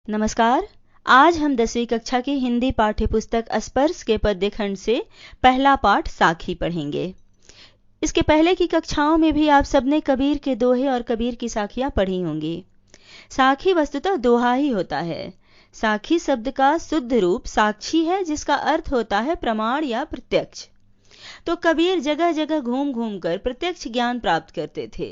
नमस्कार। आज हम 10वीं कक्षा की हिंदी पाठ्य पुस्तक स्पर्श के पद्य खंड से पहला पाठ साखी पढ़ेंगे। इसके पहले की कक्षाओं में भी आप सबने कबीर के दोहे और कबीर की साखियां पढ़ी होंगी। साखी वस्तुतः दोहा ही होता है। साखी शब्द का शुद्ध रूप साक्षी है, जिसका अर्थ होता है प्रमाण या प्रत्यक्ष। तो कबीर जगह जगह घूम घूम कर प्रत्यक्ष ज्ञान प्राप्त करते थे,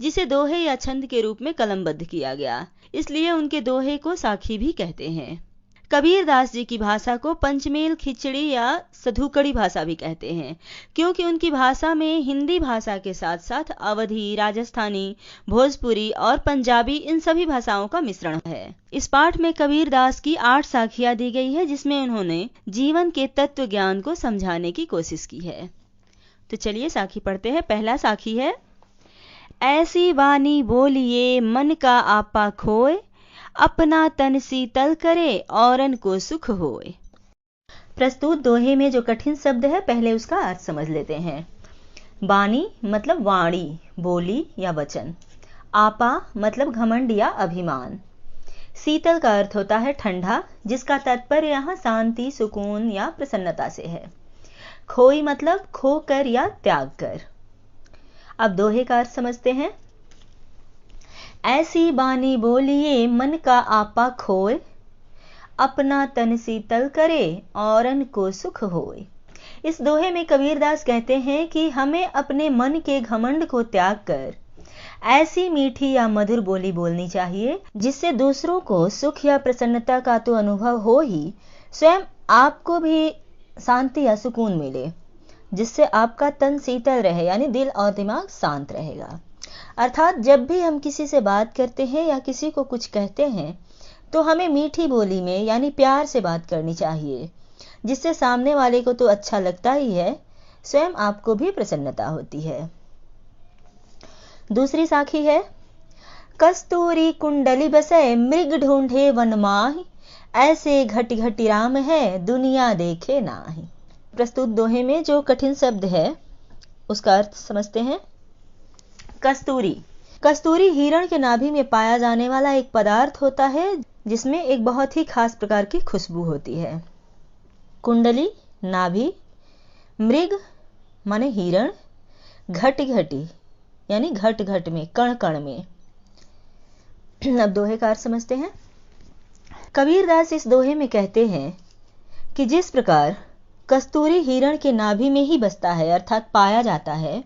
जिसे दोहे या छंद के रूप में कलमबद्ध किया गया। इसलिए उनके दोहे को साखी भी कहते हैं। कबीर दास जी की भाषा को पंचमेल खिचड़ी या सधुकड़ी भाषा भी कहते हैं, क्योंकि उनकी भाषा में हिंदी भाषा के साथ साथ अवधी, राजस्थानी, भोजपुरी और पंजाबी इन सभी भाषाओं का मिश्रण है। इस पाठ में कबीर दास की 8 साखियां दी गई है, जिसमें उन्होंने जीवन के तत्व ज्ञान को समझाने की कोशिश की है। तो चलिए साखी पढ़ते हैं। पहला साखी है, ऐसी वाणी बोलिए मन का आपा खोए, अपना तन शीतल करे औरन को सुख होए। प्रस्तुत दोहे में जो कठिन शब्द है, पहले उसका अर्थ समझ लेते हैं। वाणी मतलब वाणी, बोली या वचन। आपा मतलब घमंड या अभिमान। शीतल का अर्थ होता है ठंडा, जिसका तात्पर्य यहाँ शांति, सुकून या प्रसन्नता से है। खोई मतलब खोकर या त्याग कर। अब दोहे का अर्थ समझते हैं। ऐसी बानी बोलिए मन का आपा खोए, अपना तन शीतल करे औरन को सुख होए। इस दोहे में कबीरदास कहते हैं कि हमें अपने मन के घमंड को त्याग कर ऐसी मीठी या मधुर बोली बोलनी चाहिए, जिससे दूसरों को सुख या प्रसन्नता का तो अनुभव हो ही, स्वयं आपको भी शांति या सुकून मिले, जिससे आपका तन शीतल रहे, यानी दिल और दिमाग शांत रहेगा। अर्थात जब भी हम किसी से बात करते हैं या किसी को कुछ कहते हैं, तो हमें मीठी बोली में यानी प्यार से बात करनी चाहिए, जिससे सामने वाले को तो अच्छा लगता ही है, स्वयं आपको भी प्रसन्नता होती है। दूसरी साखी है, कस्तूरी कुंडली बसे मृग ढूंढे वन माही, ऐसे घटी घटी राम है दुनिया देखे नाही। प्रस्तुत दोहे में जो कठिन शब्द है, उसका अर्थ समझते हैं। कस्तूरी। कस्तूरी हिरण के नाभि में पाया जाने वाला एक पदार्थ होता है, जिसमें एक बहुत ही खास प्रकार की खुशबू होती है। कुंडली नाभि, मृग माने हिरण, घटी घटी यानी घट घट में, कण कण में। अब दोहे का अर्थ समझते हैं। कबीरदास इस दोहे में कहते हैं कि जिस प्रकार कस्तूरी हिरण के नाभि में ही बसता है, अर्थात पाया जाता है,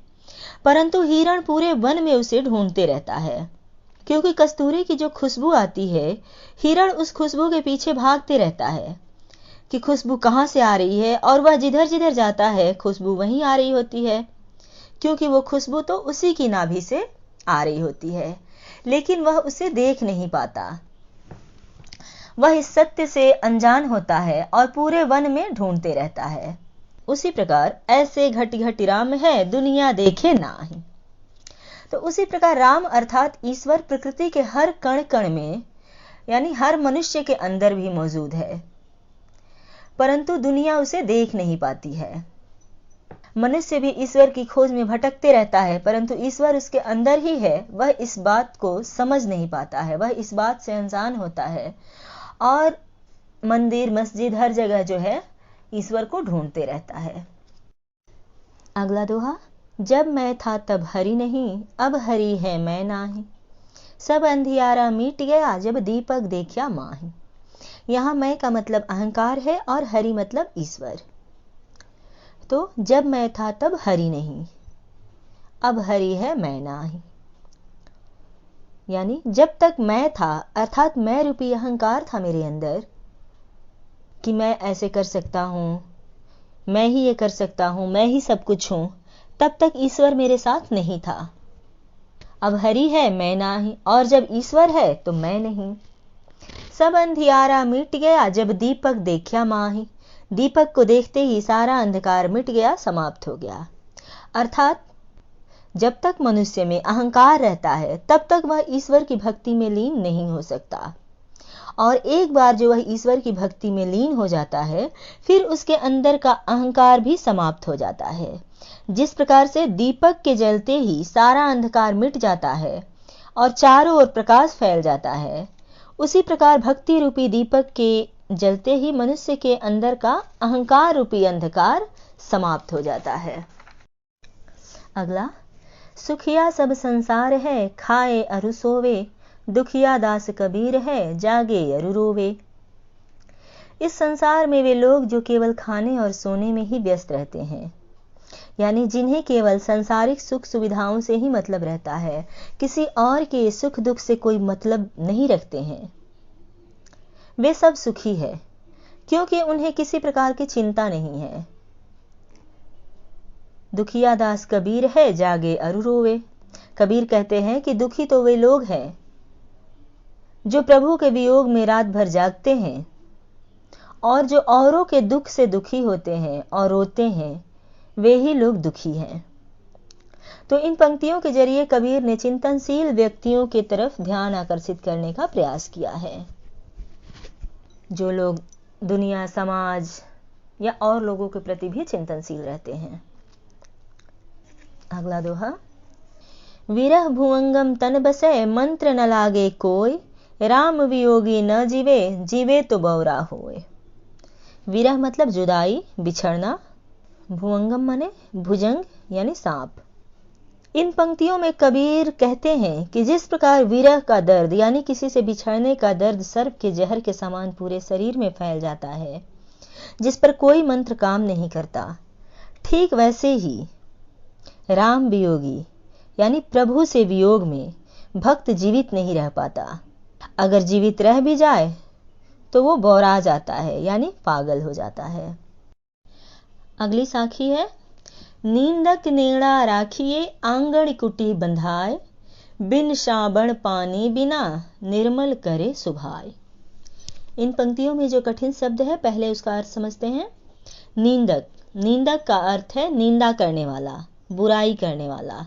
परंतु हिरण पूरे वन में उसे ढूंढते रहता है, क्योंकि कस्तूरी की जो खुशबू आती है, हिरण उस खुशबू के पीछे भागते रहता है कि खुशबू कहाँ से आ रही है, और वह जिधर जिधर जाता है खुशबू वहीं आ रही होती है, क्योंकि वो खुशबू तो उसी की नाभि से आ रही होती है, लेकिन वह उसे देख नहीं पाता। वह इस सत्य से अनजान होता है और पूरे वन में ढूंढते रहता है। उसी प्रकार ऐसे घटी घटी राम है दुनिया देखे नाही। तो उसी प्रकार राम अर्थात ईश्वर प्रकृति के हर कण कण में, यानी हर मनुष्य के अंदर भी मौजूद है, परंतु दुनिया उसे देख नहीं पाती है। मनुष्य भी ईश्वर की खोज में भटकते रहता है, परंतु ईश्वर उसके अंदर ही है, वह इस बात को समझ नहीं पाता है, वह इस बात से अनजान होता है, और मंदिर मस्जिद हर जगह जो है ईश्वर को ढूंढते रहता है। अगला दोहा, जब मैं था तब हरि नहीं, अब हरि है मैं नाही, सब अंधियारा मिट गया जब दीपक देखा माही। यहाँ मैं का मतलब अहंकार है और हरि मतलब ईश्वर। तो जब मैं था तब हरि नहीं, अब हरि है मैं नाही, यानी जब तक मैं था, अर्थात मैं रूपी अहंकार था मेरे अंदर कि मैं ऐसे कर सकता हूं, मैं ही ये कर सकता हूं, मैं ही सब कुछ हूं, तब तक ईश्वर मेरे साथ नहीं था। अब हरि है मैं नाही, और जब ईश्वर है तो मैं नहीं। सब अंधियारा मिट गया जब दीपक देखा माही, दीपक को देखते ही सारा अंधकार मिट गया, समाप्त हो गया। अर्थात जब तक मनुष्य में अहंकार रहता है, तब तक वह ईश्वर की भक्ति में लीन नहीं हो सकता, और एक बार जो वह ईश्वर की भक्ति में लीन हो जाता है, फिर उसके अंदर का अहंकार भी समाप्त हो जाता है। जिस प्रकार से दीपक के जलते ही सारा अंधकार मिट जाता है और चारों ओर प्रकाश फैल जाता है, उसी प्रकार भक्ति रूपी दीपक के जलते ही मनुष्य के अंदर का अहंकार रूपी अंधकार समाप्त हो जाता है। अगला, सुखिया सब संसार है, खाए अरु सोवे, दुखिया दास कबीर है, जागे अरु रोवे। इस संसार में वे लोग जो केवल खाने और सोने में ही व्यस्त रहते हैं, यानी जिन्हें केवल सांसारिक सुख सुविधाओं से ही मतलब रहता है, किसी और के सुख दुख से कोई मतलब नहीं रखते हैं, वे सब सुखी है, क्योंकि उन्हें किसी प्रकार की चिंता नहीं है। दुखिया दास कबीर है, जागे अरु रोवे। कबीर कहते हैं कि दुखी तो वे लोग हैं जो प्रभु के वियोग में रात भर जागते हैं, और जो औरों के दुख से दुखी होते हैं और रोते हैं, वे ही लोग दुखी हैं। तो इन पंक्तियों के जरिए कबीर ने चिंतनशील व्यक्तियों की तरफ ध्यान आकर्षित करने का प्रयास किया है, जो लोग दुनिया, समाज या और लोगों के प्रति भी चिंतनशील रहते हैं। अगला दोहा, विरह भुवंगम तन बसे, मंत्र न लागे कोई, राम वियोगी न जीवे, जीवे तो बौरा होए। विरह मतलब जुदाई, बिछड़ना। भुवंगम माने भुजंग यानी सांप। इन पंक्तियों में कबीर कहते हैं कि जिस प्रकार विरह का दर्द यानी किसी से बिछड़ने का दर्द सर्प के जहर के समान पूरे शरीर में फैल जाता है, जिस पर कोई मंत्र काम नहीं करता, ठीक वैसे ही राम वियोगी यानी प्रभु से वियोग में भक्त जीवित नहीं रह पाता। अगर जीवित रह भी जाए तो वो बौरा जाता है यानी पागल हो जाता है। अगली साखी है, नींदक नेड़ा राखिए, आंगन कुटी बंधाए, बिन साबण पानी बिना, निर्मल करे सुभाए। इन पंक्तियों में जो कठिन शब्द है, पहले उसका अर्थ समझते हैं। नींदक, नींदक का अर्थ है निंदा करने वाला, बुराई करने वाला।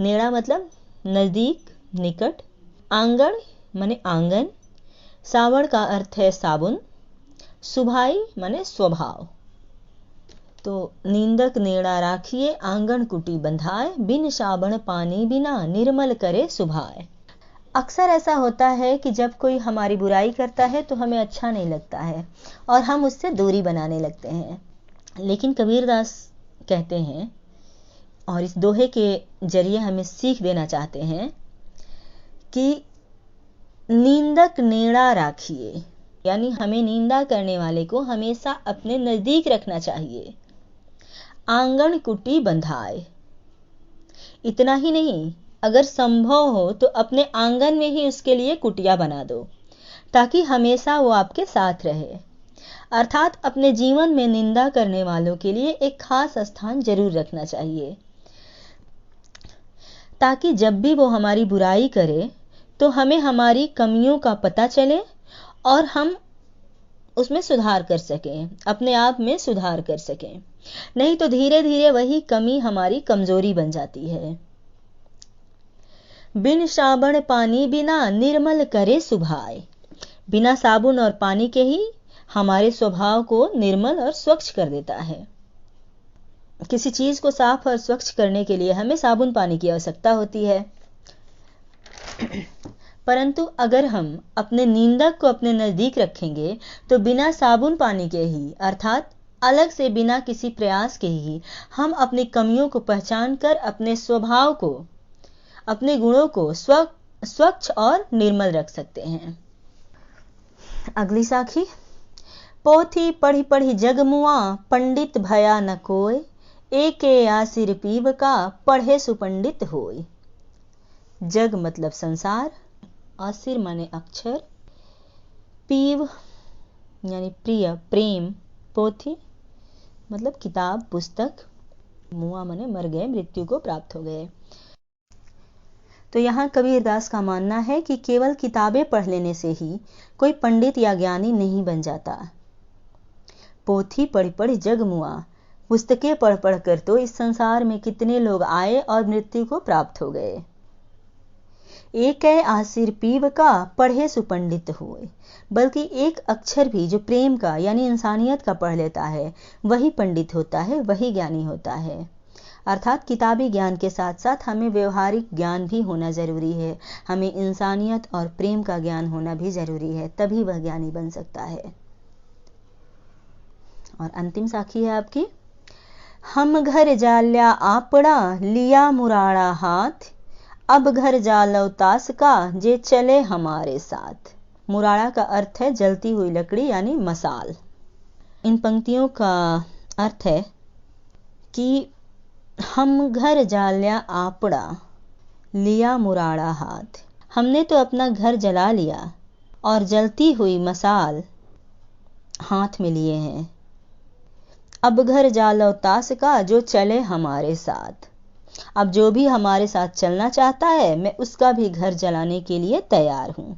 नेड़ा मतलब नजदीक, निकट। आंगन माने आंगन। सावण का अर्थ है साबुन। सुभाई माने स्वभाव। तो नींदक नेड़ा राखिए, आंगन कुटी बंधाए, बिन साबण पानी बिना, निर्मल करे सुभाए। अक्सर ऐसा होता है कि जब कोई हमारी बुराई करता है तो हमें अच्छा नहीं लगता है और हम उससे दूरी बनाने लगते हैं। लेकिन कबीरदास कहते हैं और इस दोहे के जरिए हमें सीख देना चाहते हैं कि निंदक नेड़ा राखिए, यानी हमें निंदा करने वाले को हमेशा अपने नजदीक रखना चाहिए। आंगन कुटी बंधाए, इतना ही नहीं, अगर संभव हो तो अपने आंगन में ही उसके लिए कुटिया बना दो, ताकि हमेशा वो आपके साथ रहे। अर्थात अपने जीवन में निंदा करने वालों के लिए एक खास स्थान जरूर रखना चाहिए, ताकि जब भी वो हमारी बुराई करे तो हमें हमारी कमियों का पता चले और हम उसमें सुधार कर सकें, अपने आप में सुधार कर सकें। नहीं तो धीरे धीरे वही कमी हमारी कमजोरी बन जाती है। बिन साबण पानी बिना, निर्मल करे सुभाए। बिना साबुन और पानी के ही हमारे स्वभाव को निर्मल और स्वच्छ कर देता है। किसी चीज को साफ और स्वच्छ करने के लिए हमें साबुन पानी की आवश्यकता होती है, परंतु अगर हम अपने निंदक को अपने नजदीक रखेंगे तो बिना साबुन पानी के ही, अर्थात अलग से बिना किसी प्रयास के ही, हम अपनी कमियों को पहचान कर अपने स्वभाव को, अपने गुणों को स्वच्छ और निर्मल रख सकते हैं। अगली साखी, पोथी पढ़ी पढ़ी जग मुआ, पंडित भया न कोय, एके आसिर पीव का, पढ़े सुपंडित होय। जग मतलब संसार, आसिर माने अक्षर, पीव यानी प्रिय, प्रेम, पोथी मतलब किताब, पुस्तक, मुआ माने मर गए, मृत्यु को प्राप्त हो गए। तो यहाँ कबीरदास का मानना है कि केवल किताबें पढ़ लेने से ही कोई पंडित या ज्ञानी नहीं बन जाता। पोथी पढ़ पढ़ जग मुआ, पुस्तकें पढ़ पढ़ कर तो इस संसार में कितने लोग आए और मृत्यु को प्राप्त हो गए। एक है आसिर पीव का, पढ़े सुपंडित होए। बल्कि एक अक्षर भी जो प्रेम का यानी इंसानियत का पढ़ लेता है, वही पंडित होता है, वही ज्ञानी होता है। अर्थात किताबी ज्ञान के साथ साथ हमें व्यवहारिक ज्ञान भी होना जरूरी है, हमें इंसानियत और प्रेम का ज्ञान होना भी जरूरी है, तभी वह ज्ञानी बन सकता है। और अंतिम साखी है आपकी, हम घर जाल्या आपड़ा लिया मुराड़ा हाथ, अब घर जालो तास का जे चले हमारे साथ। मुराड़ा का अर्थ है जलती हुई लकड़ी यानी मसाल। इन पंक्तियों का अर्थ है कि हम घर जाल्या आपड़ा लिया मुराड़ा हाथ, हमने तो अपना घर जला लिया और जलती हुई मसाल हाथ में लिए हैं। अब घर जालो तास का जो चले हमारे साथ, अब जो भी हमारे साथ चलना चाहता है मैं उसका भी घर जलाने के लिए तैयार हूं।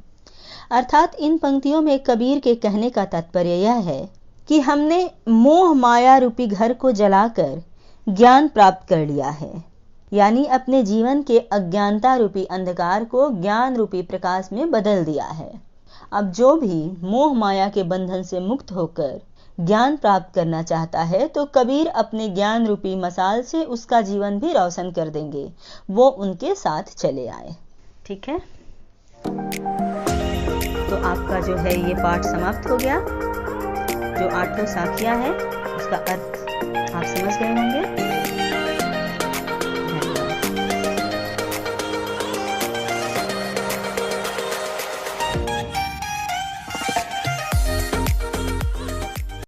अर्थात इन पंक्तियों में कबीर के कहने का तात्पर्य यह है कि हमने मोह माया रूपी घर को जलाकर ज्ञान प्राप्त कर लिया है, यानी अपने जीवन के अज्ञानता रूपी अंधकार को ज्ञान रूपी प्रकाश में बदल दिया है। अब जो भी मोह माया के बंधन से मुक्त होकर ज्ञान प्राप्त करना चाहता है तो कबीर अपने ज्ञान रूपी मसाल से उसका जीवन भी रोशन कर देंगे, वो उनके साथ चले आए। ठीक है, तो आपका जो है ये पाठ समाप्त हो गया। जो 8 साखियां हैं उसका अर्थ आप समझ गए होंगे।